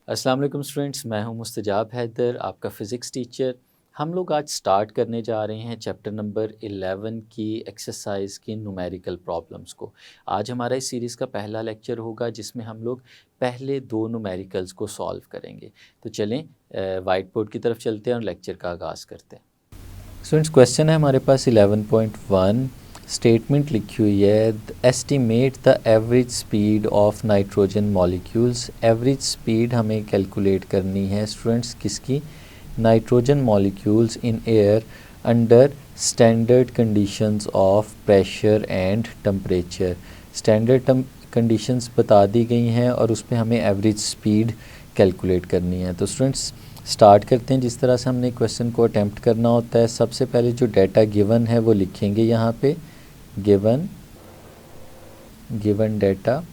अस्सलाम वालेकुम स्टूडेंट्स, मैं हूं मुस्तजाब हैदर, आपका फ़िज़िक्स टीचर। हम लोग आज स्टार्ट करने जा रहे हैं चैप्टर नंबर 11 की एक्सरसाइज की न्यूमेरिकल प्रॉब्लम्स को। आज हमारा इस सीरीज़ का पहला लेक्चर होगा जिसमें हम लोग पहले दो न्यूमेरिकल्स को सॉल्व करेंगे। तो चलें वाइट बोर्ड की तरफ चलते हैं और लेक्चर का आगाज़ करते हैं। स्टूडेंट्स, क्वेश्चन है हमारे पास 11.1। स्टेटमेंट लिखी हुई है, estimate the average speed of nitrogen molecules. Average speed हमें कैलकुलेट करनी है स्टूडेंट्स किसकी? Nitrogen molecules in air under standard conditions of pressure and temperature. Standard conditions बता दी गई हैं और उस पर हमें एवरेज स्पीड कैलकुलेट करनी है। तो स्टूडेंट्स स्टार्ट करते हैं। जिस तरह से हमने क्वेश्चन को अटैम्प्ट करना होता है, सबसे पहले जो डाटा गिवन है वो लिखेंगे यहाँ पे, गिवन डाटा।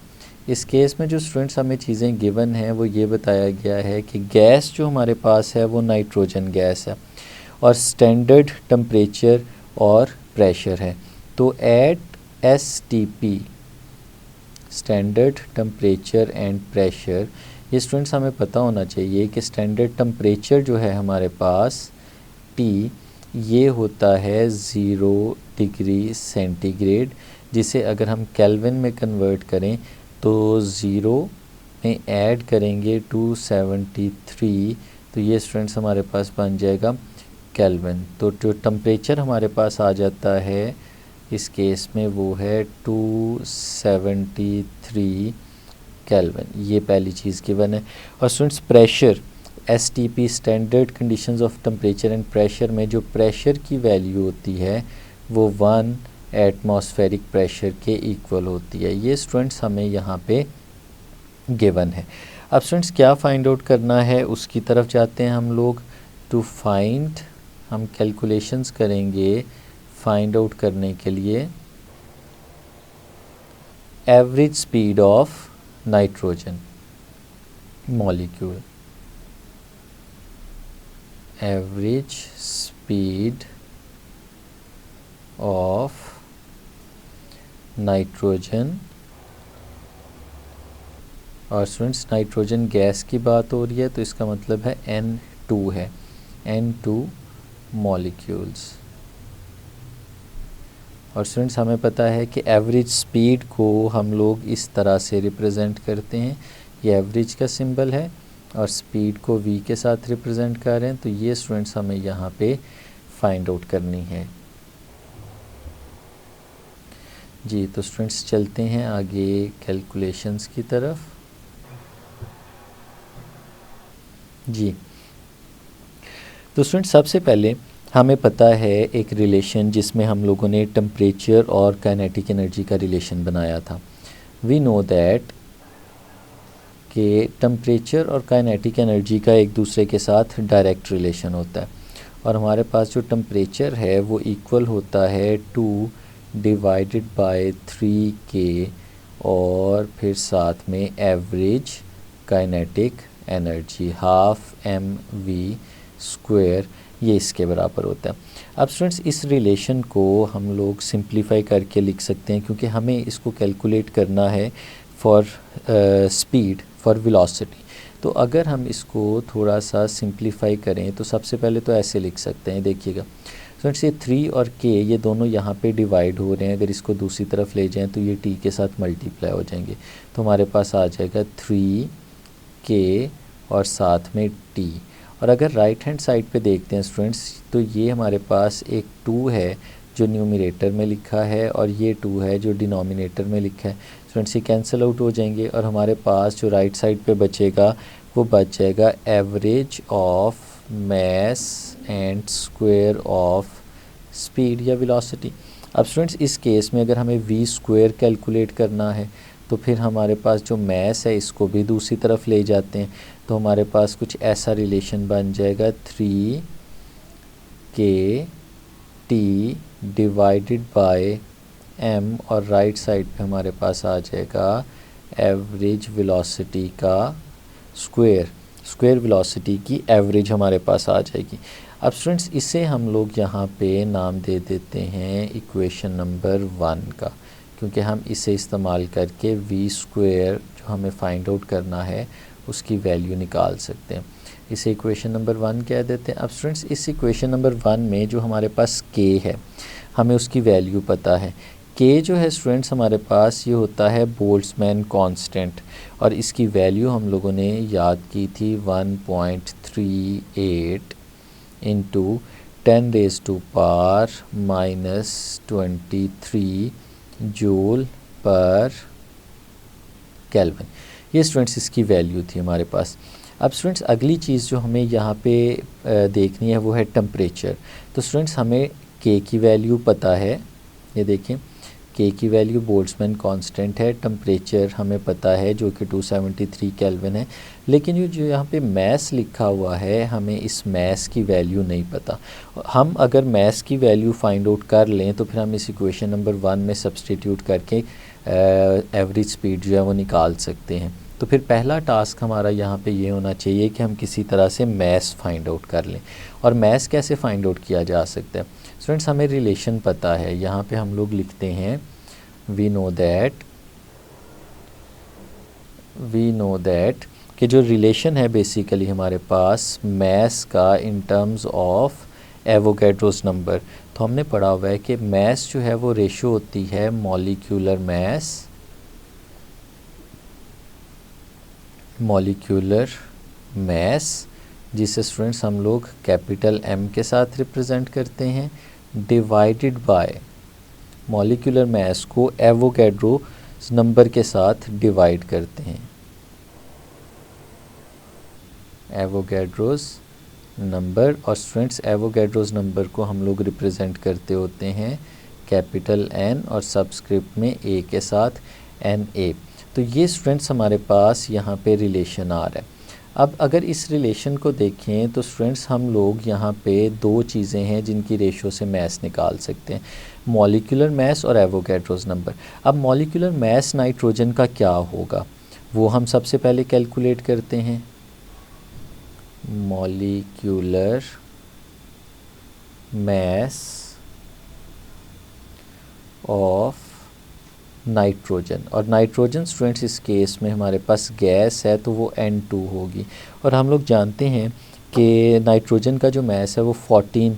इस केस में जो स्टूडेंट्स हमें चीज़ें गिवन हैं वो ये बताया गया है कि गैस जो हमारे पास है वो नाइट्रोजन गैस है और स्टैंडर्ड टेम्परेचर और प्रेशर है। तो at STP, standard temperature and pressure, ये स्टूडेंट्स हमें पता होना चाहिए कि स्टैंडर्ड टेम्परेचर जो है हमारे पास T, ये होता है 0 डिग्री सेंटीग्रेड, जिसे अगर हम केल्विन में कन्वर्ट करें तो 0 में ऐड करेंगे 273, तो ये स्टूडेंट्स हमारे पास बन जाएगा केल्विन। तो जो टेम्परेचर हमारे पास आ जाता है इस केस में वो है 273 केल्विन। ये पहली चीज़ गिवन है। और students pressure, STP standard conditions of temperature and pressure में जो प्रेशर की वैल्यू होती है वो 1 एटमॉस्फेरिक प्रेशर के इक्वल होती है। ये स्टूडेंट्स हमें यहाँ पे गिवन है। अब स्टूडेंट्स क्या फाइंड आउट करना है उसकी तरफ जाते हैं हम लोग। टू फाइंड, हम कैलकुलेशंस करेंगे फाइंड आउट करने के लिए average speed of nitrogen molecule, average speed of nitrogen. और स्टूडेंट्स नाइट्रोजन गैस की बात हो रही है तो इसका मतलब है N2 है, N2 मॉलिक्यूल्स। और स्टूडेंट्स हमें पता है कि एवरेज स्पीड को हम लोग इस तरह से रिप्रेजेंट करते हैं, ये एवरेज का सिंबल है और स्पीड को V के साथ रिप्रेजेंट कर रहे हैं। तो ये स्टूडेंट्स हमें यहाँ पे फाइंड आउट करनी है जी। तो स्टूडेंट्स चलते हैं आगे कैलकुलेशंस की तरफ जी। तो स्टूडेंट्स सबसे पहले हमें पता है एक रिलेशन जिसमें हम लोगों ने टेम्परेचर और काइनेटिक एनर्जी का रिलेशन बनाया था। वी नो दैट कि टेम्परेचर और काइनेटिक एनर्जी का एक दूसरे के साथ डायरेक्ट रिलेशन होता है और हमारे पास जो टेम्परेचर है वो इक्वल होता है 2 डिवाइडेड बाय 3K और फिर साथ में एवरेज काइनेटिक एनर्जी ½ mv², ये इसके बराबर होता है। अब स्टूडेंट्स इस रिलेशन को हम लोग सिंप्लीफाई करके लिख सकते हैं क्योंकि हमें इसको कैलकुलेट करना है फॉर स्पीड, फॉर वेलोसिटी। तो अगर हम इसको थोड़ा सा सिंप्लीफाई करें तो सबसे पहले तो ऐसे लिख सकते हैं, देखिएगा स्टूडेंट्स ये 3 और K ये दोनों यहाँ पे डिवाइड हो रहे हैं, अगर इसको दूसरी तरफ ले जाएं तो ये T के साथ मल्टीप्लाई हो जाएंगे। तो हमारे पास आ जाएगा 3K और साथ में T। और अगर राइट हैंड साइड पे देखते हैं स्टूडेंट्स तो ये हमारे पास एक 2 है जो न्यूमरेटर में लिखा है और ये 2 है जो डिनोमिनेटर में लिखा है। स्टूडेंट्स ये कैंसिल आउट हो जाएंगे और हमारे पास जो राइट साइड पे बचेगा वो बच जाएगा average of mass and square of speed या वेलोसिटी। अब स्टूडेंट्स इस केस में अगर हमें v² कैलकुलेट करना है तो फिर हमारे पास जो मास है इसको भी दूसरी तरफ ले जाते हैं तो हमारे पास कुछ ऐसा रिलेशन बन जाएगा 3K T divided by m और राइट साइड पे हमारे पास आ जाएगा एवरेज वेलोसिटी का स्क्वायर वेलोसिटी की एवरेज हमारे पास आ जाएगी। अब स्टूडेंट्स इसे हम लोग यहाँ पे नाम दे देते हैं इक्वेशन नंबर 1 का, क्योंकि हम इसे इस्तेमाल करके v² जो हमें फाइंड आउट करना है उसकी वैल्यू निकाल सकते हैं। इसे इक्वेशन नंबर 1 कह देते हैं। अब स्टूडेंट्स इस इक्वेशन नंबर 1 में जो हमारे पास k है, हमें उसकी वैल्यू पता है। k जो है स्टूडेंट्स हमारे पास ये होता है बोल्ट्जमैन कांस्टेंट, और इसकी वैल्यू हम लोगों ने याद की थी 1.38 इंटू 10⁻⁻23 जूल पर केल्विन। ये स्टूडेंट्स इसकी वैल्यू थी हमारे पास। अब स्टूडेंट्स अगली चीज़ जो हमें यहाँ पे देखनी है वो है टेम्परेचर। तो स्टूडेंट्स हमें k की वैल्यू पता है, ये देखें k की वैल्यू बोल्ट्जमैन कांस्टेंट है, टेम्परेचर हमें पता है जो कि 273 केल्विन है, लेकिन ये जो यहाँ पे मैस लिखा हुआ है हमें इस मैस की वैल्यू नहीं पता। हम अगर मैस की वैल्यू फाइंड आउट कर लें तो फिर हम इस इक्वेशन नंबर 1 में सब्सटीट्यूट करके एवरेज स्पीड जो है वो निकाल सकते हैं। तो फिर पहला टास्क हमारा यहाँ पे ये होना चाहिए कि हम किसी तरह से मैस फाइंड आउट कर लें। और मैस कैसे फाइंड आउट किया जा सकता है स्टूडेंट्स, हमें रिलेशन पता है। यहाँ पे हम लोग लिखते हैं वी नो दैट कि जो रिलेशन है बेसिकली हमारे पास मैस का in terms of Avogadro's number. तो हमने पढ़ा हुआ है कि मैस जो है वो रेशो होती है मॉलिक्यूलर मैस, जिसे स्टूडेंट्स हम लोग कैपिटल M के साथ रिप्रेजेंट करते हैं, डिवाइडेड बाय मॉलिक्यूलर मैस को एवोगैड्रोस नंबर के साथ डिवाइड करते हैं, एवोगैड्रोस नंबर। और स्टूडेंट्स एवोगैड्रोस नंबर को हम लोग रिप्रेजेंट करते होते हैं कैपिटल N और सबस्क्रिप्ट में A के साथ Na। तो ये स्टूडेंट्स हमारे पास यहाँ पे रिलेशन आ रहा है। अब अगर इस रिलेशन को देखें तो स्टूडेंट्स हम लोग यहाँ पे दो चीज़ें हैं जिनकी रेशो से मैस निकाल सकते हैं, मॉलिक्यूलर मैस और एवोगैड्रोस नंबर। अब मॉलिक्यूलर मैस नाइट्रोजन का क्या होगा वो हम सबसे पहले कैलकुलेट करते हैं। मॉलिक्यूलर मैस ऑफ नाइट्रोजन, और नाइट्रोजन स्टूडेंट्स इस केस में हमारे पास गैस है तो वो N2 होगी। और हम लोग जानते हैं कि नाइट्रोजन का जो मैस है वो 14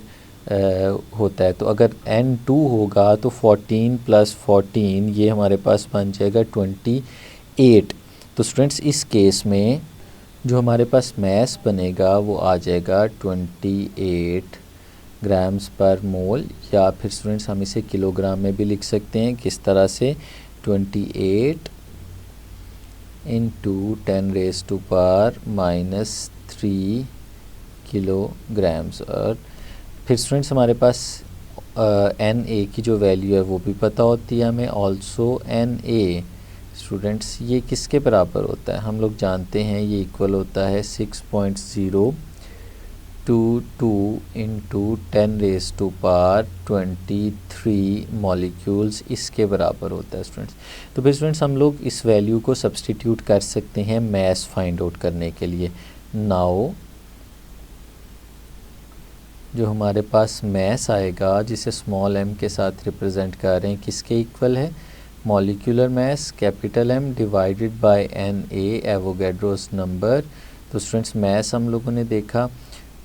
होता है। तो अगर N2 होगा तो 14 + 14 ये हमारे पास बन जाएगा 28। तो स्टूडेंट्स इस केस में जो हमारे पास मैस बनेगा वो आ जाएगा 28 ग्राम्स पर मोल, या फिर स्टूडेंट्स हम इसे किलोग्राम में भी लिख सकते हैं। किस तरह से 28 इंटू 10⁻³ किलोग्राम्स। और फिर स्टूडेंट्स हमारे पास Na की जो वैल्यू है वो भी पता होती है हमें। ऑल्सो Na स्टूडेंट्स ये किसके बराबर होता है, हम लोग जानते हैं ये इक्वल होता है 6.022 इंटू 10⁻23 मॉलिक्यूल्स, इसके बराबर होता है स्टूडेंट्स। तो फिर स्टूडेंट्स हम लोग इस वैल्यू को सब्सटीट्यूट कर सकते हैं मैस फाइंड आउट करने के लिए। नाउ जो हमारे पास मैस आएगा जिसे स्मॉल m के साथ रिप्रेजेंट कर रहे हैं, किसके इक्वल है, molecular mass capital M divided by Na Avogadro's number. तो स्टूडेंट्स मैस हम लोगों ने देखा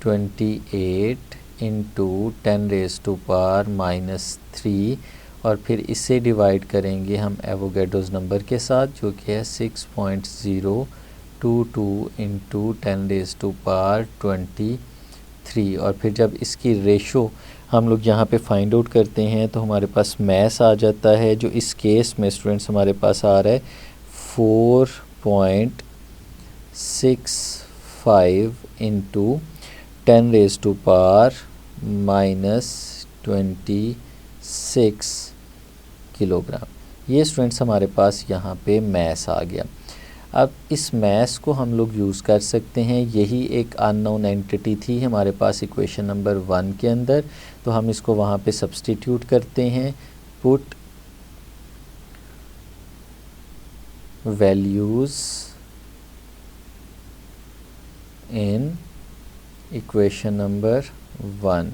28 इंटू 10⁻³ और फिर इसे डिवाइड करेंगे हम एवोगैड्रोस नंबर के साथ जो कि है 6.022 इंटू 10⁻23। और फिर जब इसकी रेशो हम लोग यहाँ पे फाइंड आउट करते हैं तो हमारे पास मैस आ जाता है, जो इस केस में स्टूडेंट्स हमारे पास आ रहा है 4.65 इंटू 10⁻26 किलोग्राम। ये स्टूडेंट्स हमारे पास यहाँ पे मैस आ गया। अब इस मैस को हम लोग यूज़ कर सकते हैं, यही एक अननोन एंटिटी थी हमारे पास इक्वेशन नंबर 1 के अंदर, तो हम इसको वहाँ पे सब्सटीट्यूट करते हैं। Put values in equation number 1।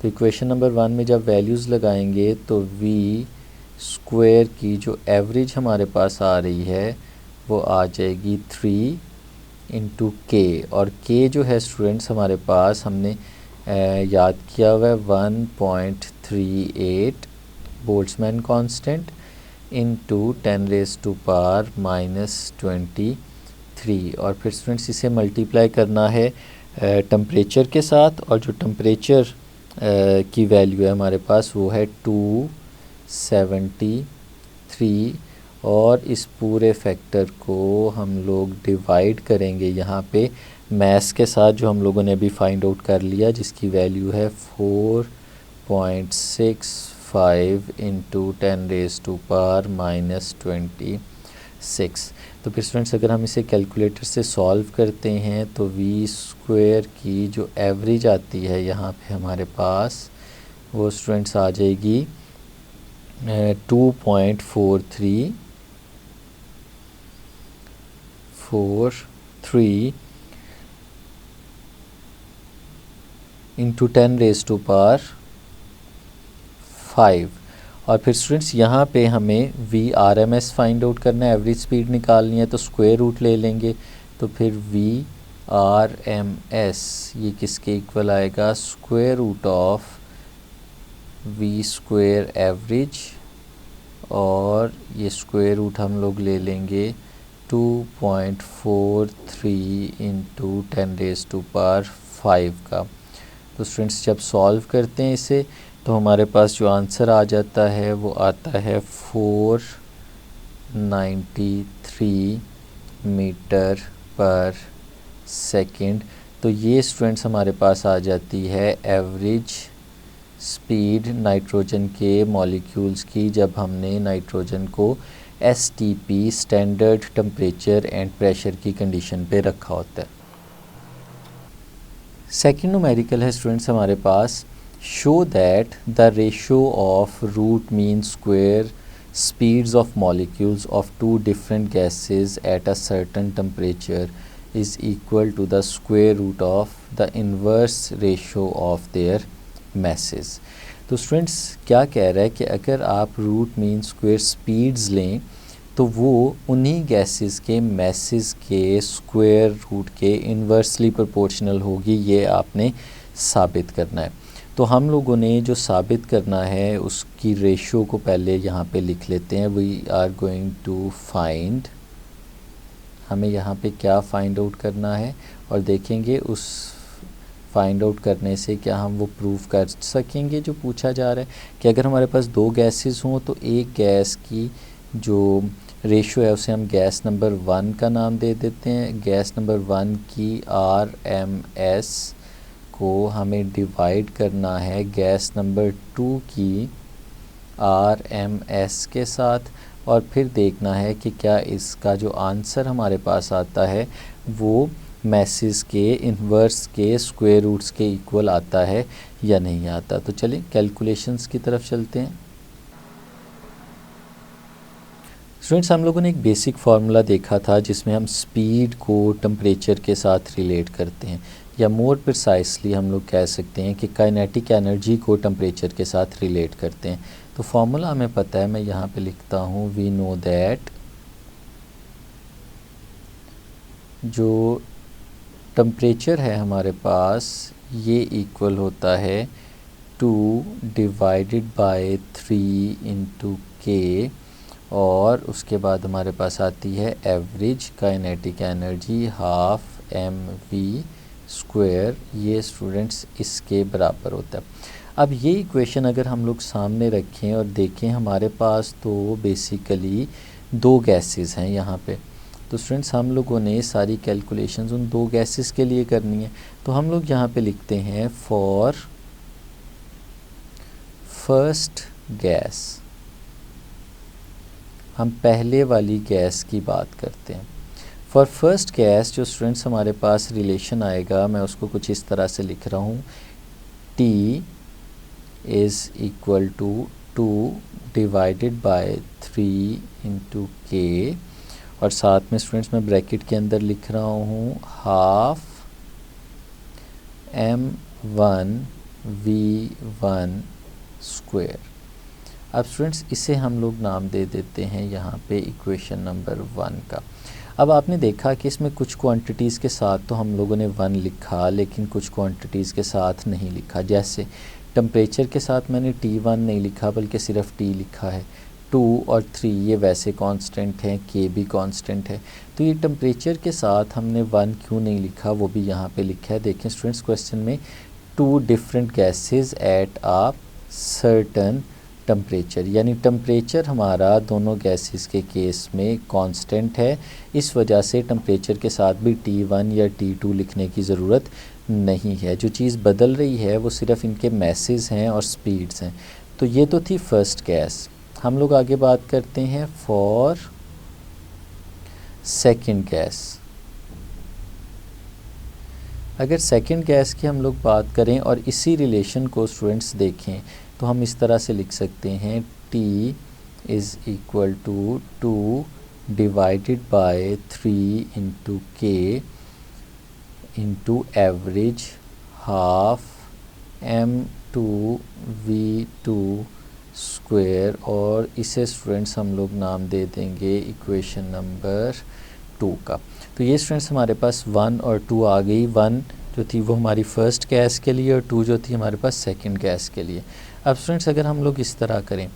तो इक्वेशन नंबर 1 में जब वैल्यूज़ लगाएंगे तो v² की जो एवरेज हमारे पास आ रही है वो आ जाएगी 3 इंटू के, और के जो है स्टूडेंट्स हमारे पास हमने याद किया हुआ है 1.38 बोल्ट्जमैन कांस्टेंट इंटू 10⁻⁻23, और फिर स्टूडेंट्स इसे मल्टीप्लाई करना है टेम्परेचर के साथ, और जो टेम्परेचर की वैल्यू है हमारे पास वो है 273, और इस पूरे फैक्टर को हम लोग डिवाइड करेंगे यहाँ पे मैस के साथ जो हम लोगों ने अभी फाइंड आउट कर लिया, जिसकी वैल्यू है 4.65 इंटू 10⁻⁻26। तो फिर स्टूडेंट्स अगर हम इसे कैलकुलेटर से सॉल्व करते हैं तो वी स्क्वायर की जो एवरेज आती है यहाँ पे हमारे पास, वो स्टूडेंट्स आ जाएगी 2.43 इंटू 10⁻⁵, और फिर स्टूडेंट्स यहाँ पे हमें VRMS फाइंड आउट करना है, एवरेज स्पीड निकालनी है, तो स्क्वायर रूट ले लेंगे, तो फिर VRMS ये किसके इक्वल आएगा, square root of V square average, और ये स्क्वायर रूट हम लोग ले लेंगे 2.43 इंटू 10⁵ का। तो स्टूडेंट्स जब सॉल्व करते हैं इसे तो हमारे पास जो आंसर आ जाता है वो आता है 493 मीटर पर सेकंड। तो ये स्टूडेंट्स हमारे पास आ जाती है एवरेज स्पीड नाइट्रोजन के मॉलिक्यूल्स की, जब हमने नाइट्रोजन को STP standard temperature and pressure की कंडीशन पे रखा होता है। सेकेंड न्यूमेरिकल है स्टूडेंट्स हमारे पास, show that the ratio of root mean square speeds of molecules of two different gases at a certain temperature is equal to the square root of the inverse ratio of their masses. तो students क्या कह रहा है कि अगर आप root mean square speeds लें तो वो उन्हीं गैसेस के मैसेस के स्क्वायर रूट के इन्वर्सली प्रोपोर्शनल होगी, ये आपने साबित करना है। तो हम लोगों ने जो साबित करना है उसकी रेशियो को पहले यहाँ पे लिख लेते हैं। We are going to find, हमें यहाँ पे क्या फाइंड आउट करना है, और देखेंगे उस फाइंड आउट करने से क्या हम वो प्रूव कर सकेंगे जो पूछा जा रहा है, कि अगर हमारे पास दो गैसेस हों तो एक गैस की जो रेशियो है उसे हम गैस नंबर 1 का नाम दे देते हैं। गैस नंबर 1 की RMS को हमें डिवाइड करना है गैस नंबर 2 की RMS के साथ, और फिर देखना है कि क्या इसका जो आंसर हमारे पास आता है वो मैसेस के इन्वर्स के स्क्वायर रूट्स के इक्वल आता है या नहीं आता। तो चलिए कैलकुलेशंस की तरफ चलते हैं। स्टूडेंट्स हम लोगों ने एक बेसिक फार्मूला देखा था जिसमें हम स्पीड को टेम्परेचर के साथ रिलेट करते हैं, या मोर प्रिसाइसली हम लोग कह सकते हैं कि काइनेटिक एनर्जी को टेम्परेचर के साथ रिलेट करते हैं। तो फार्मूला हमें पता है, मैं यहाँ पे लिखता हूँ, वी नो दैट जो टेम्परेचर है हमारे पास ये इक्वल होता है 2 डिवाइडेड बाय 3 इंटू के, और उसके बाद हमारे पास आती है average kinetic energy half mv square, ये स्टूडेंट्स इसके बराबर होता है। अब ये इक्वेशन अगर हम लोग सामने रखें और देखें, हमारे पास तो बेसिकली दो गैसेस हैं यहाँ पे, तो स्टूडेंट्स हम लोगों ने सारी कैलकुलेशंस उन दो गैसेस के लिए करनी है। तो हम लोग यहाँ पे लिखते हैं फॉर फर्स्ट गैस, हम पहले वाली गैस की बात करते हैं। फॉर फर्स्ट गैस जो स्टूडेंट्स हमारे पास रिलेशन आएगा, मैं उसको कुछ इस तरह से लिख रहा हूँ, T is equal to 2 divided by 3 into के, और साथ में स्टूडेंट्स मैं ब्रैकेट के अंदर लिख रहा हूँ हाफ m1v1 स्क्वायर। अब स्टूडेंट्स इसे हम लोग नाम दे देते हैं यहाँ पे इक्वेशन नंबर 1 का। अब आपने देखा कि इसमें कुछ क्वांटिटीज़ के साथ तो हम लोगों ने 1 लिखा, लेकिन कुछ क्वांटिटीज़ के साथ नहीं लिखा। जैसे टेम्परेचर के साथ मैंने T1 नहीं लिखा बल्कि सिर्फ T लिखा है। 2 और 3 ये वैसे कांस्टेंट हैं, K भी कांस्टेंट है। तो ये टेम्परेचर के साथ हमने 1 क्यों नहीं लिखा, वो भी यहाँ पे लिखा है। देखें स्टूडेंट्स, क्वेश्चन में 2 different gases at a certain temperature, यानी टेम्परेचर हमारा दोनों गैसेस के केस में कांस्टेंट है। इस वजह से टेम्परेचर के साथ भी T1 या T2 लिखने की ज़रूरत नहीं है। जो चीज़ बदल रही है वो सिर्फ इनके मैसेज हैं और स्पीड्स हैं। तो ये तो थी फर्स्ट गैस। हम लोग आगे बात करते हैं फॉर सेकंड गैस। अगर सेकंड गैस की हम लोग बात करें और इसी रिलेशन को स्टूडेंट्स देखें तो हम इस तरह से लिख सकते हैं T is equal to 2 divided by 3 into K into average half M2V2 square, और इसे स्टूडेंट्स हम लोग नाम दे देंगे इक्वेशन नंबर 2 का। तो ये स्टूडेंट्स हमारे पास 1 और 2 आ गई। 1 जो थी वो हमारी फ़र्स्ट गैस के लिए और 2 जो थी हमारे पास सेकंड गैस के लिए। अब स्टूडेंट्स अगर हम लोग इस तरह करें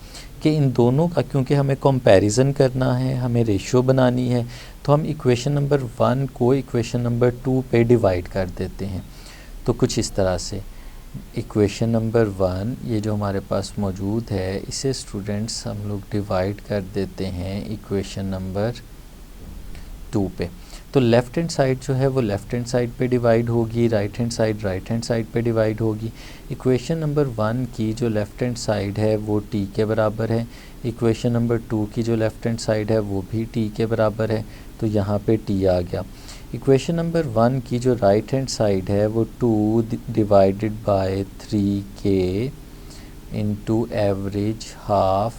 कि इन दोनों का, क्योंकि हमें कंपैरिजन करना है, हमें रेशियो बनानी है, तो हम इक्वेशन नंबर 1 को इक्वेशन नंबर 2 पे डिवाइड कर देते हैं। तो कुछ इस तरह से इक्वेशन नंबर 1 ये जो हमारे पास मौजूद है, इसे स्टूडेंट्स हम लोग डिवाइड कर देते हैं इक्वेशन नंबर 2 पे। तो लेफ़्ट हैंड साइड जो है वो लेफ़्ट हैंड साइड पे डिवाइड होगी, राइट हैंड साइड पे डिवाइड होगी। इक्वेशन नंबर 1 की जो लेफ़्ट हैंड साइड है वो t के बराबर है। इक्वेशन नंबर 2 की जो लेफ़्ट हैंड साइड है वो भी t के बराबर है। तो यहाँ पे t आ गया। इक्वेशन नंबर 1 की जो राइट हैंड साइड है वो 2 divided bye 3k into average half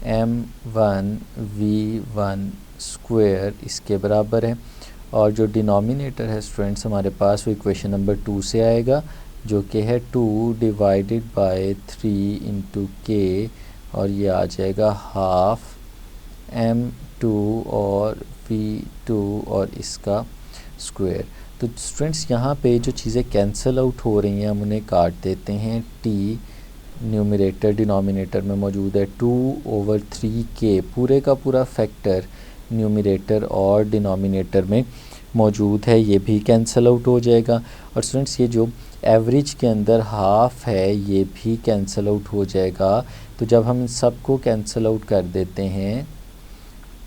M1V1 square इसके बराबर है। और जो डिनोमिनेटर है स्टूडेंट्स हमारे पास वो इक्वेशन नंबर 2 से आएगा, जो कि है 2 डिवाइडेड बाय 3 इंटू K, और ये आ जाएगा हाफ M2 और V2 और इसका स्क्वायर। तो स्टूडेंट्स यहाँ पे जो चीज़ें कैंसिल आउट हो रही हैं हम उन्हें काट देते हैं। T न्यूमरेटर डिनोमिनेटर में मौजूद है, 2/3k पूरे का पूरा फैक्टर न्यूमरेटर और डिनोमिनेटर में मौजूद है, ये भी कैंसिल आउट हो जाएगा। और स्टूडेंट्स ये जो एवरेज के अंदर हाफ है ये भी कैंसिल आउट हो जाएगा। तो जब हम सबको कैंसिल आउट कर देते हैं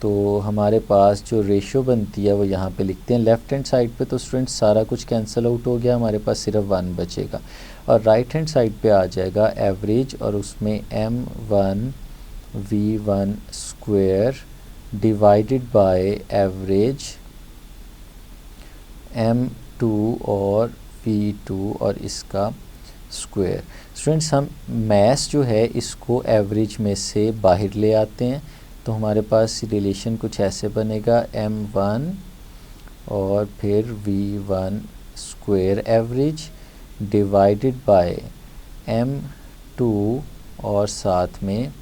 तो हमारे पास जो रेशियो बनती है वो यहाँ पे लिखते हैं। लेफ़्ट हैंड साइड पे तो स्टूडेंट्स सारा कुछ कैंसिल आउट हो गया, हमारे पास सिर्फ 1 बचेगा। और राइट हैंड साइड पे आ जाएगा एवरेज और उसमें M1V1 square divided by average M2 और V2 और इसका स्क्वायर। स्टूडेंट्स हम मैथ जो है इसको एवरेज में से बाहर ले आते हैं, तो हमारे पास रिलेशन कुछ ऐसे बनेगा M1 और फिर V1 square average divided by M2 और साथ में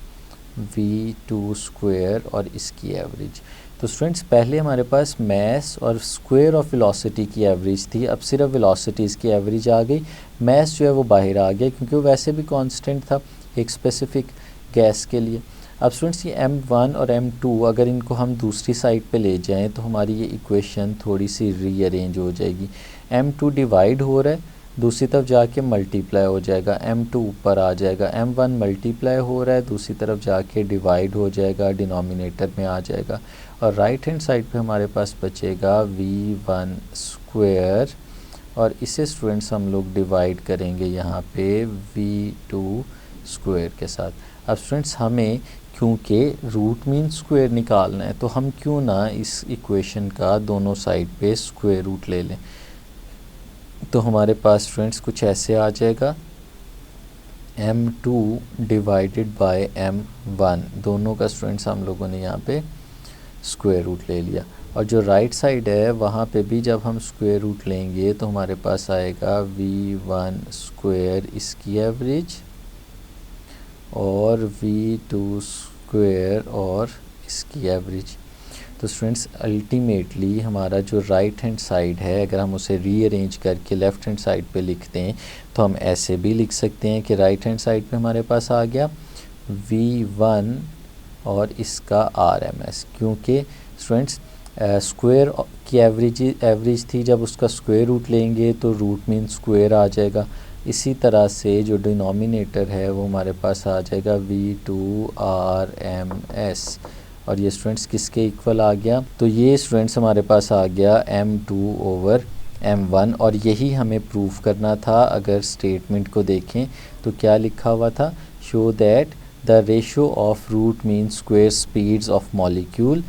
V2 स्क्वायर और इसकी एवरेज। तो स्टूडेंट्स पहले हमारे पास मैस और स्क्वायर ऑफ वेलोसिटी की एवरेज थी, अब सिर्फ वेलोसिटीज़ की एवरेज आ गई। मैस जो है वो बाहर आ गया क्योंकि वो वैसे भी कांस्टेंट था एक स्पेसिफिक गैस के लिए। अब स्टूडेंट्स ये M1 और M2 अगर इनको हम दूसरी साइड पे ले जाएं तो हमारी ये इक्वेशन थोड़ी सी रीअरेंज हो जाएगी। M2 डिवाइड हो रहा है, दूसरी तरफ जाके मल्टीप्लाई हो जाएगा, M2 ऊपर आ जाएगा। M1 मल्टीप्लाई हो रहा है, दूसरी तरफ जाके डिवाइड हो जाएगा, डिनोमिनेटर में आ जाएगा। और राइट हैंड साइड पे हमारे पास बचेगा V1 स्क्वायर और इसे स्टूडेंट्स हम लोग डिवाइड करेंगे यहाँ पे V2 स्क्वायर के साथ। अब स्टूडेंट्स हमें क्योंकि रूट मीन स्क्वायर निकालना है तो हम क्यों ना इस इक्वेशन का दोनों साइड पे स्क्वायर रूट ले लें। तो हमारे पास स्टूडेंट्स कुछ ऐसे आ जाएगा M2 डिवाइडेड बाय M1, दोनों का स्टूडेंट्स हम लोगों ने यहाँ पे स्क्वायर रूट ले लिया। और जो राइट साइड है वहाँ पे भी जब हम स्क्वायर रूट लेंगे तो हमारे पास आएगा V1 स्क्वायर इसकी एवरेज और V2 स्क्वायर और इसकी एवरेज। तो स्टूडेंट्स अल्टीमेटली हमारा जो राइट हैंड साइड है, अगर हम उसे रीअरेंज करके लेफ़्ट हैंड साइड पे लिखते हैं तो हम ऐसे भी लिख सकते हैं कि राइट हैंड साइड पे हमारे पास आ गया V1 और इसका RMS, क्योंकि स्टूडेंट्स स्क्वायर की एवरेज थी, जब उसका स्क्वायर रूट लेंगे तो रूट मीन स्क्वायर आ जाएगा। इसी तरह से जो डिनोमिनेटर है वो हमारे पास आ जाएगा V2 RMS, और ये स्टूडेंट्स किसके इक्वल आ गया, तो ये स्टूडेंट्स हमारे पास आ गया M2/M1, और यही हमें प्रूव करना था। अगर स्टेटमेंट को देखें तो क्या लिखा हुआ था, show that the ratio of root mean square speeds of molecule,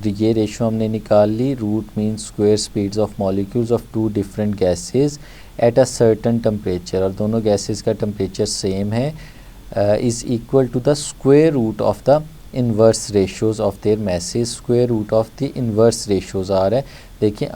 ये रेशो हमने निकाल ली, root mean square speeds of molecules of two different gases at a certain temperature, और दोनों गैसेस का टेम्परेचर सेम है, is equal to the square root of the inverse ratios of their masses. Square root of the inverse ratios आ रहा है, देखिए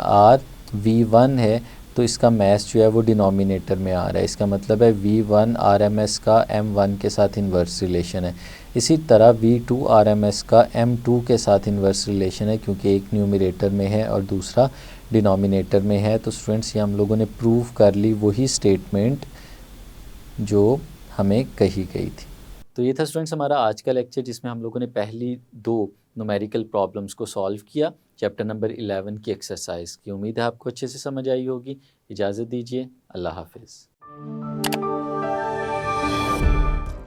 V1 है तो इसका मैथ जो है वो डिनोमिनेटर में आ रहा है, इसका मतलब है V1 RMS का M1 के साथ इन्वर्स रिलेशन है। इसी तरह V2 RMS का M2 के साथ इन्वर्स रिलेशन है, क्योंकि एक न्यूमरेटर में है और दूसरा डिनोमिनेटर में है। तो स्टूडेंट्स ये हम लोगों ने प्रूव कर ली वही स्टेटमेंट जो हमें कही गई थी। तो ये था स्टूडेंट्स हमारा आज का लेक्चर, जिसमें हम लोगों ने पहली 2 न्यूमेरिकल प्रॉब्लम्स को सॉल्व किया चैप्टर नंबर 11 की एक्सरसाइज की। उम्मीद है आपको अच्छे से समझ आई होगी। इजाज़त दीजिए, अल्लाह हाफिज़।